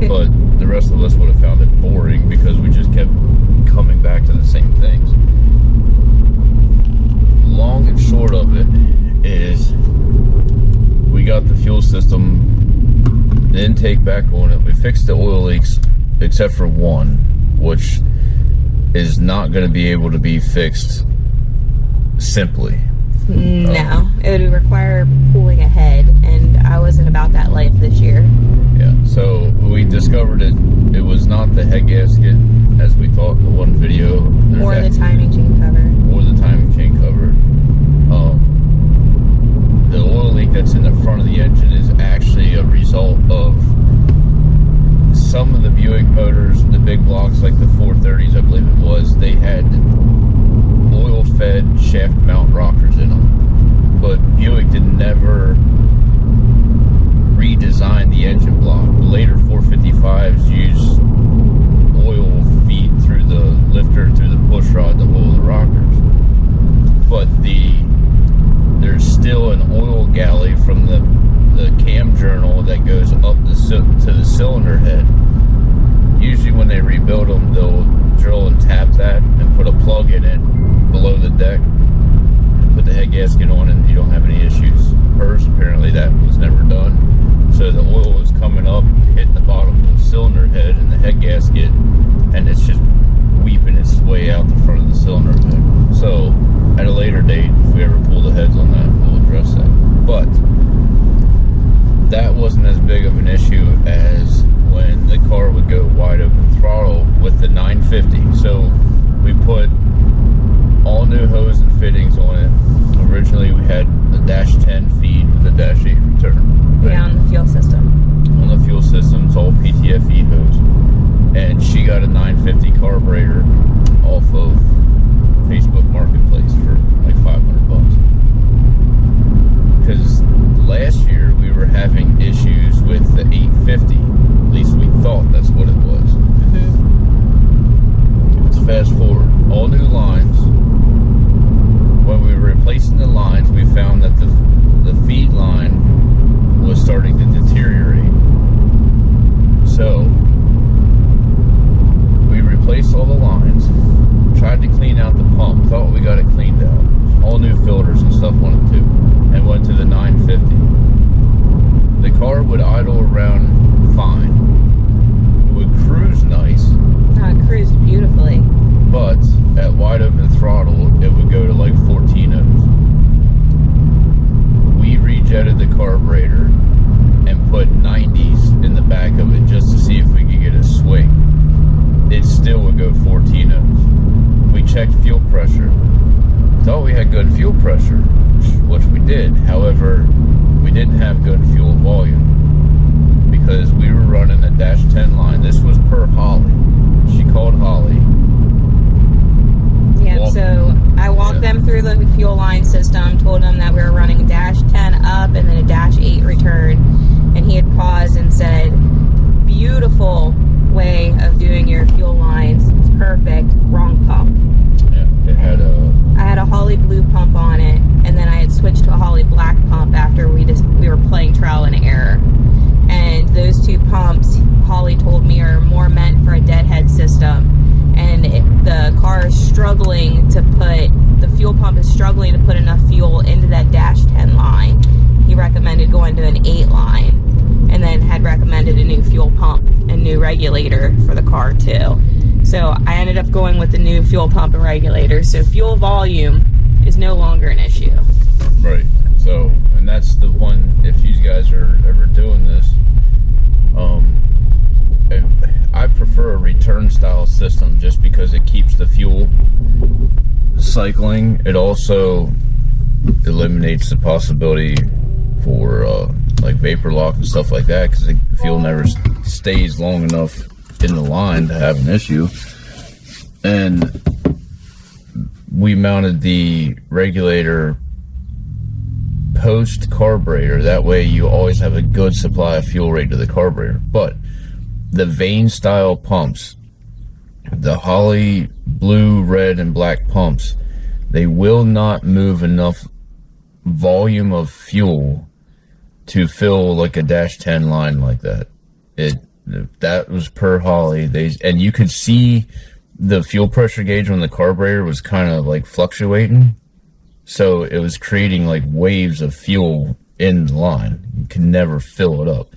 but the rest of us would have found it boring because we just kept coming back to the same things. Long and short of it is we got the fuel system, the intake back on it. We fixed the oil leaks except for one, which is not going to be able to be fixed simply. No, it would require pulling ahead, and I wasn't about that life this year. Yeah, so we discovered it was not the head gasket as we thought in the one video. Or the timing chain cover. Or the timing chain cover. The oil leak that's in the front of the engine is actually a result of some of the Buick motors, the big blocks like the 430s, I believe it was, they had oil-fed shaft mount rockers in them. But Buick never redesigned the engine block. The later 455s used oil feed through the lifter, through the push rod to oil the rockers. But there's still an oil galley from the cam journal that goes up to the cylinder head. Usually when they rebuild them, they'll drill and tap that and put a plug in it below the deck, put the head gasket on, and you don't have any issues. Hers, apparently that was never done. So the oil was coming up, hitting the bottom of the cylinder head and the head gasket, and it's just weeping its way out the front of the cylinder head. So at a later date, if we ever pull the heads on that, we'll address that. But that wasn't as big of an issue as when the car would go wide open throttle with the 950. So we put all new hose and fittings on it. Originally we had the dash 10 feed with the dash 8 return. Right? Yeah, on the fuel system. On the fuel system, it's all PTFE hose. And she got a 950 carburetor off of Facebook Marketplace for like $500. Because last year we were having issues with the 850. At least we thought that's what it was. Let's fast forward. All new lines. When we were replacing the lines, we found that the feed line was starting to deteriorate. So we replaced all the lines, tried to clean out the pump, thought we got it cleaned out. All new filters and stuff on it too. And went to the 950. The car would idle around fine. It would cruise nice. It cruised beautifully. But at wide open throttle, it would go to like 14 ohms. We rejetted the carburetor and put 90s in the back of it just to see if we could get a swing. It still would go 14 ohms. We checked fuel pressure. Thought we had good fuel pressure, which we did. However, we didn't have good fuel volume because we were running a dash 10 line. This was per Holly. She called Holly. Yeah, so I walked them through the fuel line system, told them that we were running a dash 10 up and then a dash 8 return. And he had paused and said, beautiful way of doing your fuel lines. It's perfect. Wrong pump. Yeah, it had I had a Holly blue pump on it, and then I had switched to a Holly black pump after we were playing trial and error. And those two pumps, Holly told me, are more meant for a deadhead system. And the car is struggling to the fuel pump is struggling to put enough fuel into that dash 10 line. He recommended going to an 8 line, and then had recommended a new fuel pump and new regulator for the car too. So I ended up going with the new fuel pump and regulator. So fuel volume is no longer an issue. Right. So, and that's the one, if you guys are ever doing this, I prefer a return style system just because it keeps the fuel cycling. It also eliminates the possibility for like vapor lock and stuff like that, because the fuel never stays long enough in the line to have an issue. And we mounted the regulator post carburetor, that way you always have a good supply of fuel rate to the carburetor. But the vane style pumps, the Holly blue, red, and black pumps, they will not move enough volume of fuel to fill like a dash 10 line like that. That was per Holly. And you could see the fuel pressure gauge on the carburetor was kind of like fluctuating. So it was creating like waves of fuel in the line. You could never fill it up.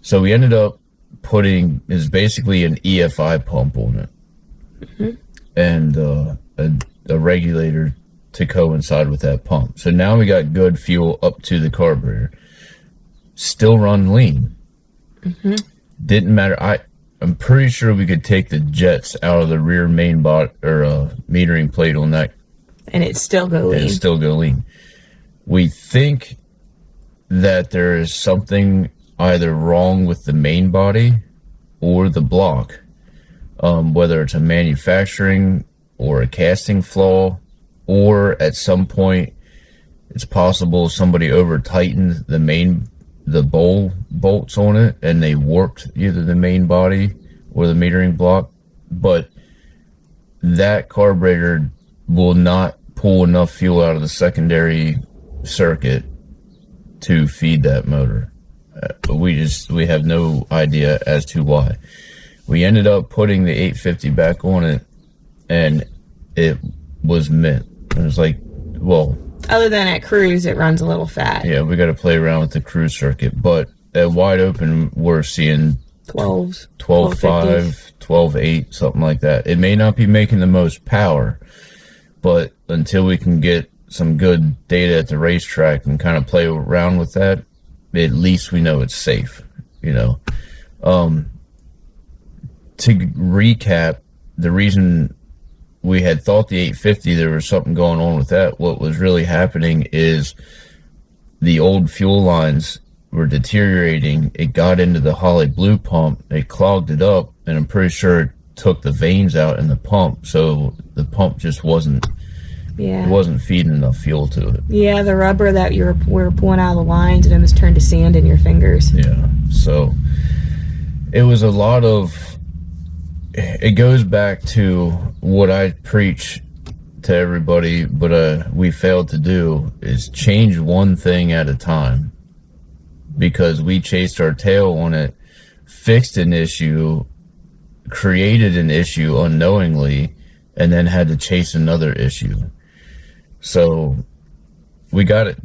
So we ended up putting, is basically an EFI pump on it. Mm-hmm. And a regulator to coincide with that pump. So now we got good fuel up to the carburetor. Still run lean. Mm-hmm. Didn't matter. I'm pretty sure we could take the jets out of the rear main metering plate on that, and it still go lean. And it still go lean. We think that there is something either wrong with the main body or the block, whether it's a manufacturing or a casting flaw, or at some point it's possible somebody over tightened the bowl bolts on it and they warped either the main body or the metering block. But that carburetor will not pull enough fuel out of the secondary circuit to feed that motor. We have no idea as to why. We ended up putting the 850 back on it, and it was mint. It was like, well, other than at cruise, it runs a little fat. Yeah, we got to play around with the cruise circuit. But at wide open, we're seeing 12.5, 12.8, something like that. It may not be making the most power, but until we can get some good data at the racetrack and kind of play around with that, at least we know it's safe, you know. To recap, the reason we had thought the 850, there was something going on with that. What was really happening is the old fuel lines were deteriorating. It got into the Holly Blue pump, it clogged it up, and I'm pretty sure it took the veins out in the pump, so the pump just wasn't feeding enough fuel to it. Yeah, the rubber that we were pulling out of the lines, it almost turned to sand in your fingers. Yeah, so it was a lot of, it goes back to what I preach to everybody, but we failed to do, is change one thing at a time. Because we chased our tail on it, fixed an issue, created an issue unknowingly, and then had to chase another issue. So we got it.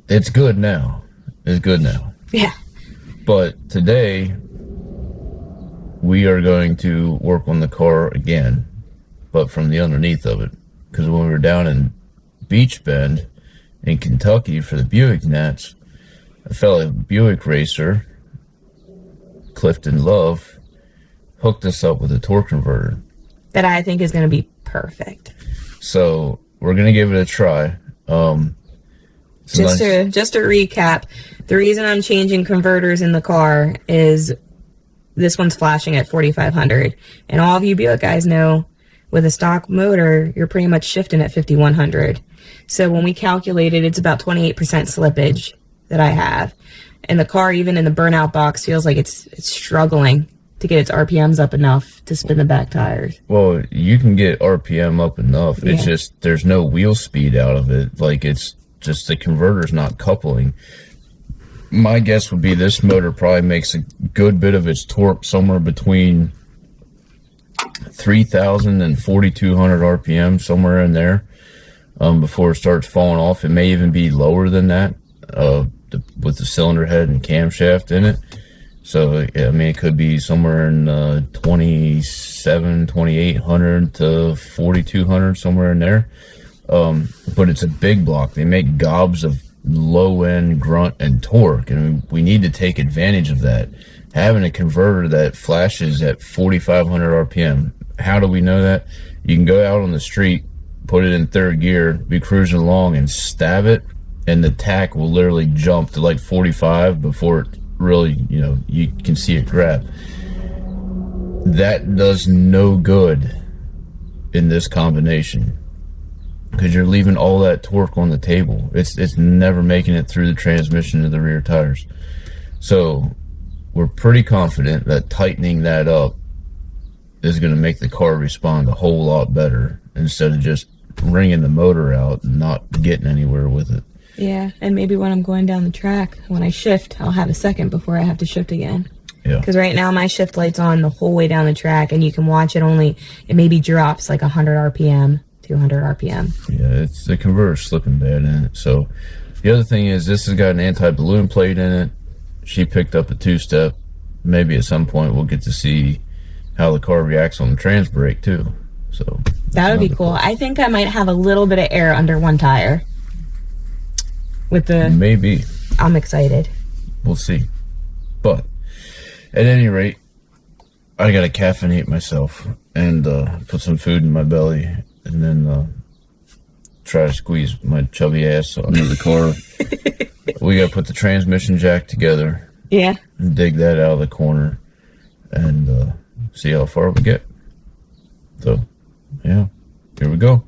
It's good now. It's good now. Yeah. But today, we are going to work on the car again, but from the underneath of it. Because when we were down in Beach Bend in Kentucky for the Buick Nats, a fellow Buick racer, Clifton Love, hooked us up with a torque converter. That I think is going to be perfect. So we're going to give it a try. Just to recap, the reason I'm changing converters in the car is this one's flashing at 4,500. And all of you Buick guys know, with a stock motor, you're pretty much shifting at 5,100. So when we calculated, it's about 28% slippage that I have. And the car, even in the burnout box, feels like it's struggling to get its RPMs up enough to spin the back tires. Well, you can get RPM up enough. Yeah. It's just there's no wheel speed out of it. Like, it's just the converter's not coupling. My guess would be this motor probably makes a good bit of its torque somewhere between 3,000 and 4,200 RPM, somewhere in there, before it starts falling off. It may even be lower than that, with the cylinder head and camshaft in it. So, I mean, it could be somewhere in 2,800 to 4,200, somewhere in there. But it's a big block. They make gobs of low-end grunt and torque, and we need to take advantage of that. Having a converter that flashes at 4,500 RPM, how do we know that? You can go out on the street, put it in third gear, be cruising along, and stab it, and the tack will literally jump to like 45 before it really, you can see it grab. That does no good in this combination, because you're leaving all that torque on the table. It's never making it through the transmission to the rear tires. So we're pretty confident that tightening that up is going to make the car respond a whole lot better, instead of just wringing the motor out and not getting anywhere with it. Yeah, and maybe when I'm going down the track, when I shift, I'll have a second before I have to shift again. Yeah. Because right now my shift light's on the whole way down the track, and you can watch it it maybe drops like 100 RPM, 200 RPM. Yeah, it's the converter's slipping bad in it. So the other thing is this has got an anti-balloon plate in it. She picked up a 2-step. Maybe at some point we'll get to see how the car reacts on the trans brake too. So that would be cool. I think I might have a little bit of air under one tire. Maybe. I'm excited. We'll see. But at any rate, I gotta caffeinate myself and put some food in my belly, and then try to squeeze my chubby ass under the car. We gotta put the transmission jack together. Yeah. And dig that out of the corner, and see how far we get. So, yeah, here we go.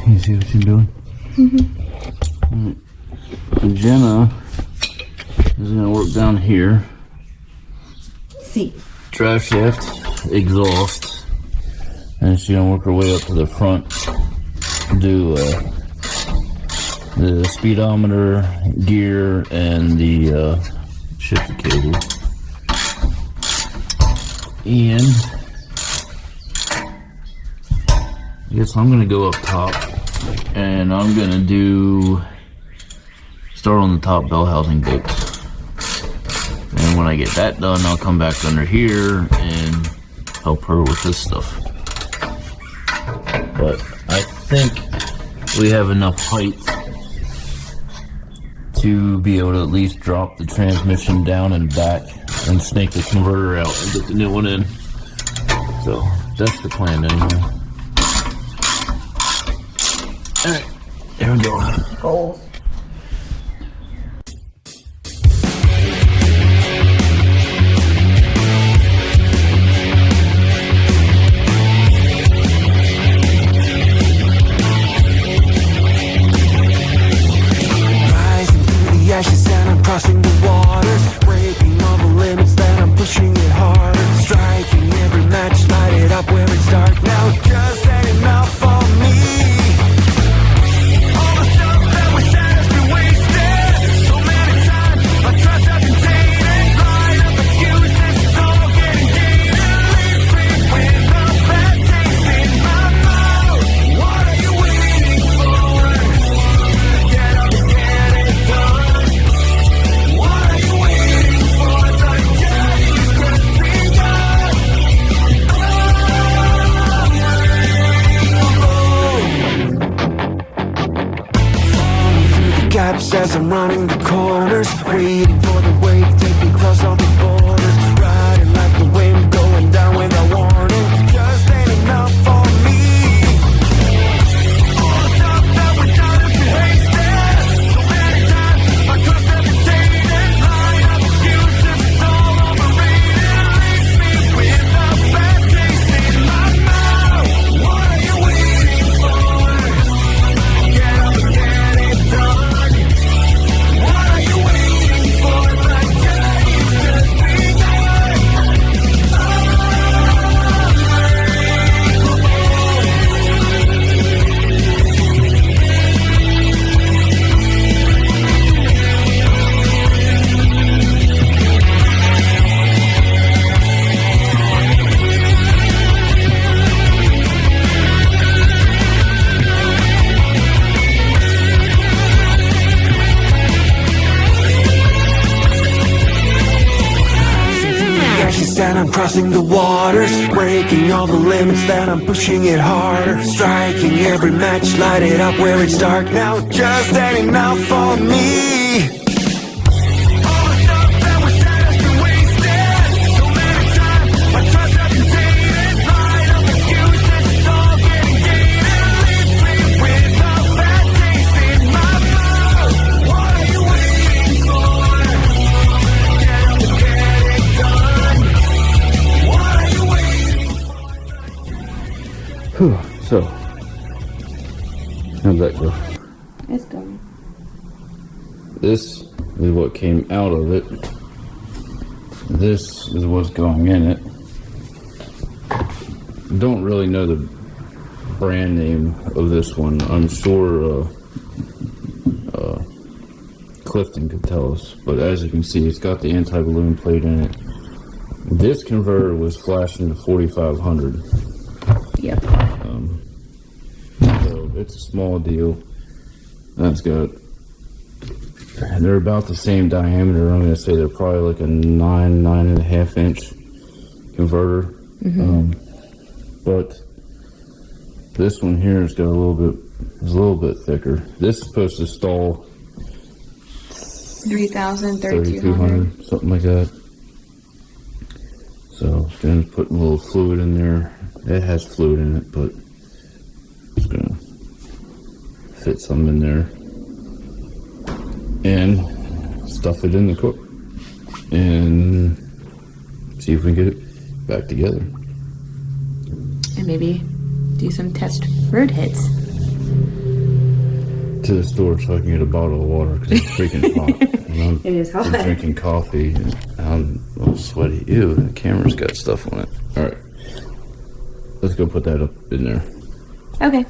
You see what you're doing? Mm-hmm. Jenna is going to work down here. See. Drive shaft, exhaust, and she's going to work her way up to the front. Do the speedometer, gear, and the shifter cable. And I guess I'm going to go up top, and I'm going to start on the top bell housing bolts. And when I get that done, I'll come back under here and help her with this stuff. But I think we have enough height to be able to at least drop the transmission down and back and snake the converter out and get the new one in. So that's the plan anyway. Alright, there we go. Goals. Crossing the waters, breaking all the limits that I'm pushing it harder. Striking every match, light it up where it's dark. Now just ain't enough for me. All the stuff that we said has been wasted. So many times, my trust I've been tainted. Line up excuses, it's all getting dated. Leaves me with a bad taste in my mouth. What are you waiting for? Get up and get it done. Gaps as I'm running the corners, waiting for the wave, take me across all the borders, riding like the wind, going down without warning. Just ain't enough for me. All the stuff that we've done has been wasted. So many times, my trust has been tainted. Line up excuses, it's all overrated. Leaves me with a bad taste in my mouth. What are you waiting for? Get up and get it done. What are you waiting for? The days just begun. and I'm crossing the waters, breaking all the limits, then I'm pushing it harder, striking every match, light it up where it's dark. Now just ain't enough for me. All the stuff that was said has been wasted. So many times my trust has been tainted. Lied up excuses, it's all getting dated. Leaves me with a bad taste in my mouth. What are you waiting for? Get up and get it done. What are you waiting for? So, how'd that go? It's going. This is what came out of it. This is what's going in it. Don't really know the brand name of this one. I'm sure Clifton could tell us. But as you can see, it's got the anti-balloon plate in it. This converter was flashing to 4500. Yep. So it's a small deal. That's got, they're about the same diameter. I'm going to say they're probably like a 9.5 inch converter. But this one here has got a little bit thicker. This is supposed to stall 3,000, 3,200. something like that. So Jen's putting a little fluid in there. It has fluid in it, but it's gonna fit some in there and stuff it in the cook and see if we can get it back together. And maybe do some test road hits. To the store so I can get a bottle of water because it's freaking hot. And It is hot. I'm drinking coffee and I'm a little sweaty. Ew, the camera's got stuff on it. Alright. Let's go put that up in there. Okay.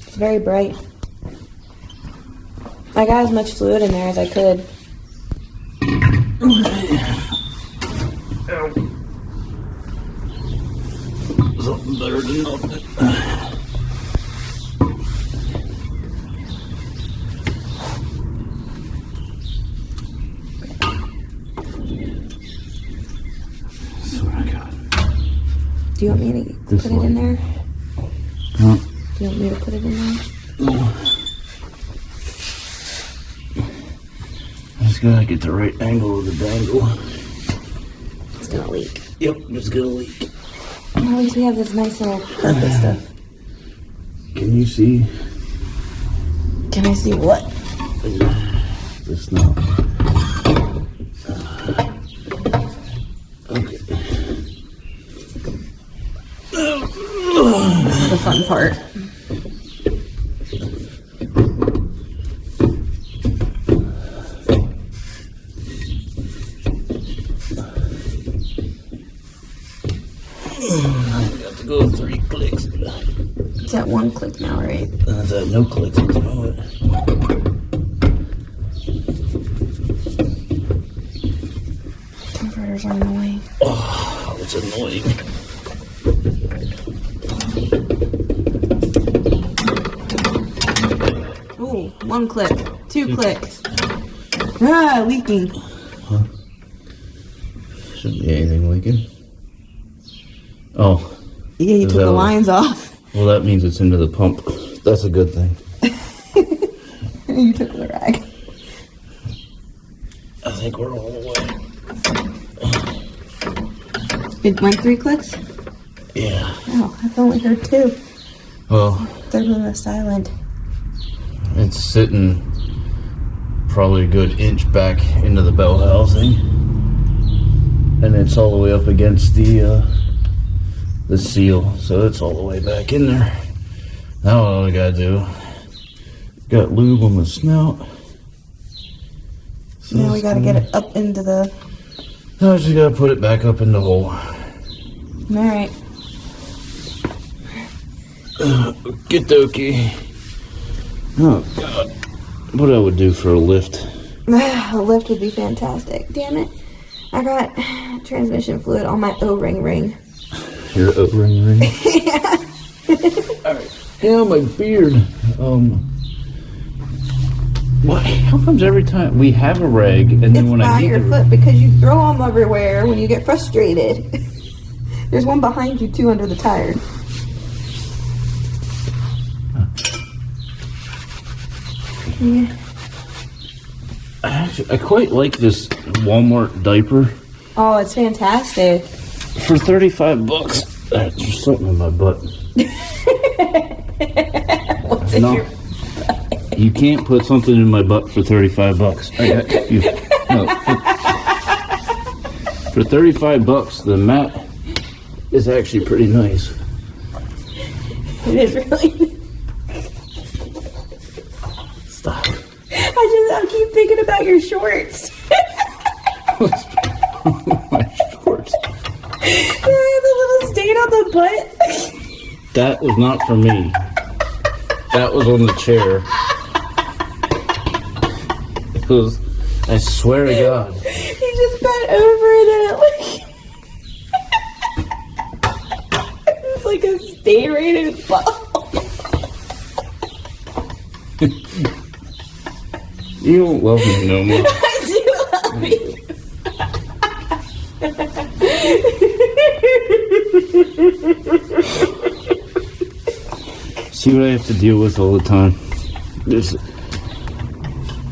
It's very bright. I got as much fluid in there as I could. Something better than nothing. That's what I got. Do you want me to This put it one. in there? Huh? Do you want me to put it in there? I just gotta get the right angle of the dangle. It's gonna leak. Yep, it's gonna leak. At least we have this nice little carpet stuff. Can you see Can I see what? the snow? Okay. This is the fun part. I got to go 3 clicks. It's at 1 click now, right? That's at no clicks at the moment. Converters are annoying. Oh, it's annoying. Ooh, 1 click, 2 clicks. Ah, leaking. Huh? Shouldn't be anything leaking. Oh. Yeah, you Is took that the what- lines off. Well, that means it's into the pump. That's a good thing. You took the rag. I think we're all the way. It went 3 clicks? Yeah. Oh, I've only heard 2. Well, Third one was silent. it's sitting probably a good inch back into the bell housing. And it's all the way up against the seal. So it's all the way back in there. Now all I gotta do, got lube on the snout. So Now we gotta get it up into the... now I just gotta put it back up in the hole. Alright. Get dokie. Oh god. What I would do for a lift. A lift would be fantastic. Damn it. I got transmission fluid on my O-ring ring. Your O-ring ring? Yeah. Alright. Yeah, my beard. What? How comes every time we have a reg and then It's when I by need your to... foot because you throw them everywhere when you get frustrated. There's one behind you too under the tire. Yeah. Actually, I quite like this Walmart diaper. Oh, it's fantastic. For $35. There's something in my butt. What's in No. your... You can't put something in my butt for $35. I got confused. No, for $35, the mat is actually pretty nice. It is really... Stop. I keep thinking about your shorts. My shorts. The little stain on the butt. That was not for me. That was on the chair. It was, I swear to God. He just bent over and then it was like a stain right in his butt. You don't love me no more. I do love you. See what I have to deal with all the time. There's,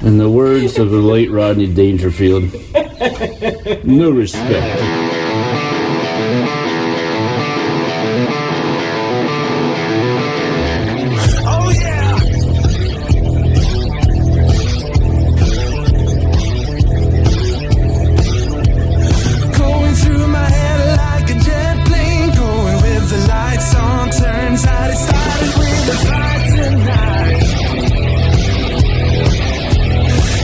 in the words of the late Rodney Dangerfield, no respect. Oh yeah. Going through my head like a jet plane, going with the lights on. Turns out it started with a fight tonight.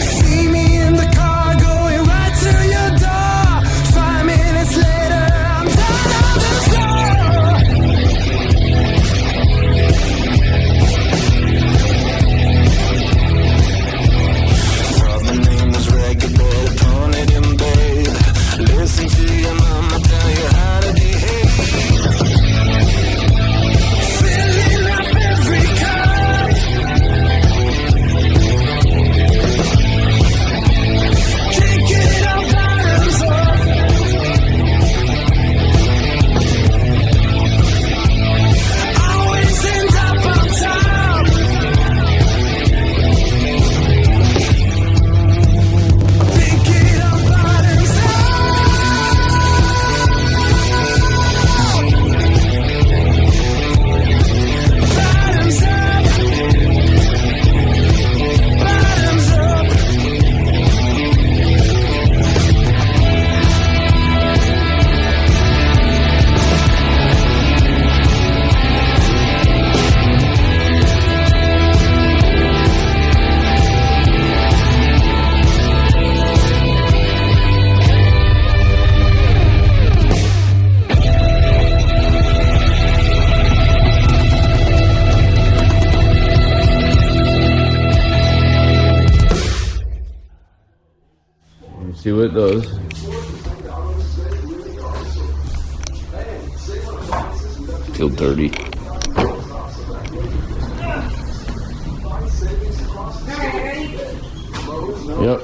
See me in the car going right to your door. 5 minutes later, I'm down on the floor. Thought my name was Reggae, better tone it in, babe. Listen to your mama tell you how to behave. Filling up every cup. Drinking it all bottoms up. Always end up on top. Drinking it all bottoms up. Bottoms up. Bottoms up. Let's see what it does. Feel dirty. Yep.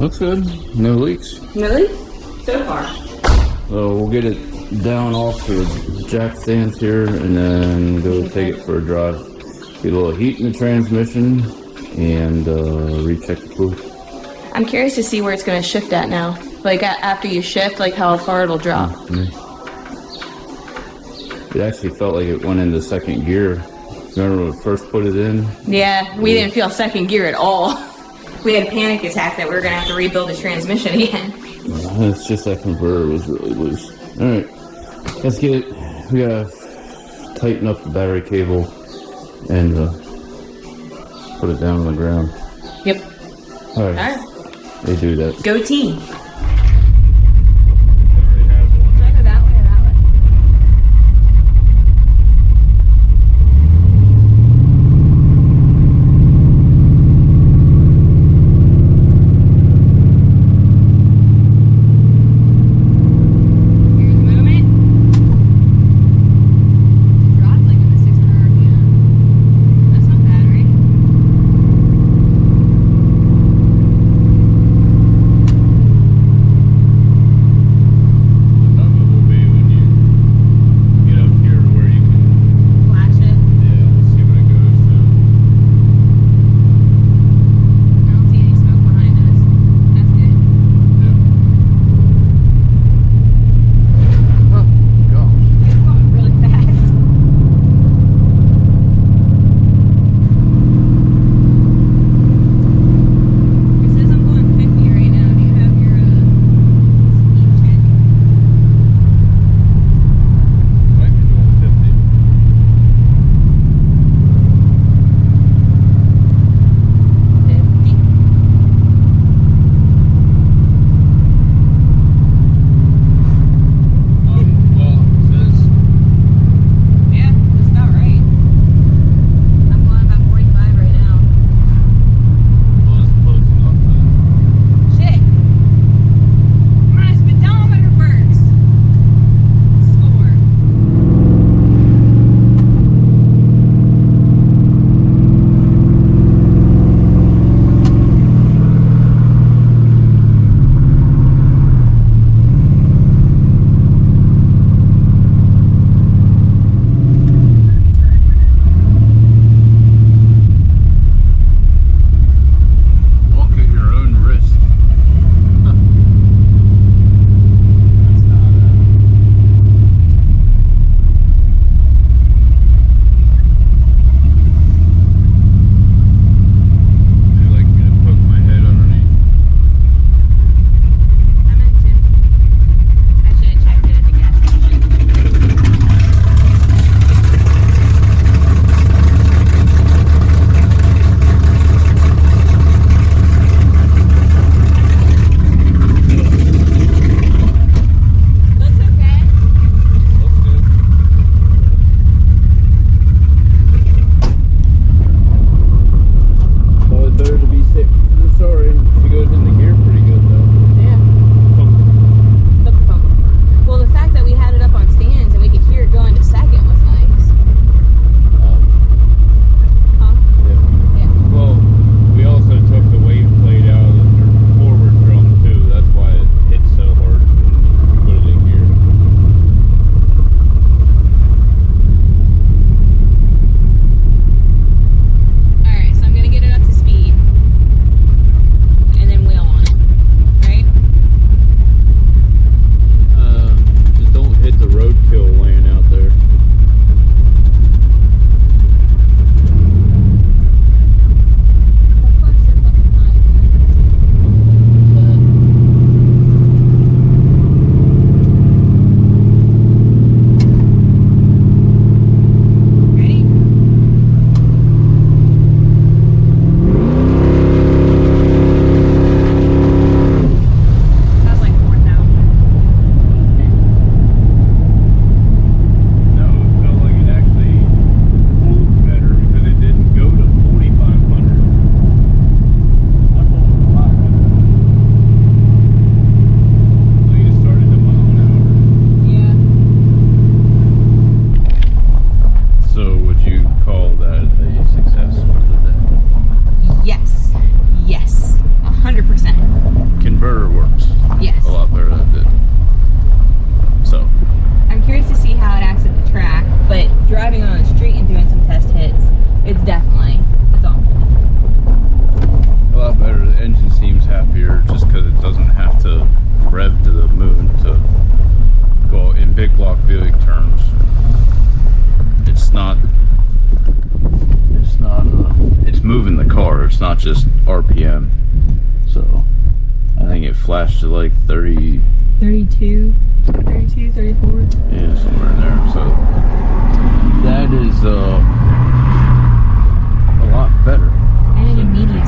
Looks good. No leaks. Really? So far. So we'll get it down off the jack stands here and then go take it for a drive. Get a little heat in the transmission and recheck the fluid. I'm curious to see where it's going to shift at now. Like after you shift, like how far it'll drop. It actually felt like it went into second gear. Remember when we first put it in? Yeah, we didn't feel second gear at all. We had a panic attack that we were going to have to rebuild the transmission again. It's just that converter was really loose. Alright, let's get it. We gotta tighten up the battery cable and put it down on the ground. Yep. Alright. Alright. They do that. Go team. Should I go that way or that way? Here's the movement. Dropped like in the 600 RPM. That's not bad, right? flashed to like 30, 32, 32, 34. yeah, somewhere in there. So that is a lot better. And it immediately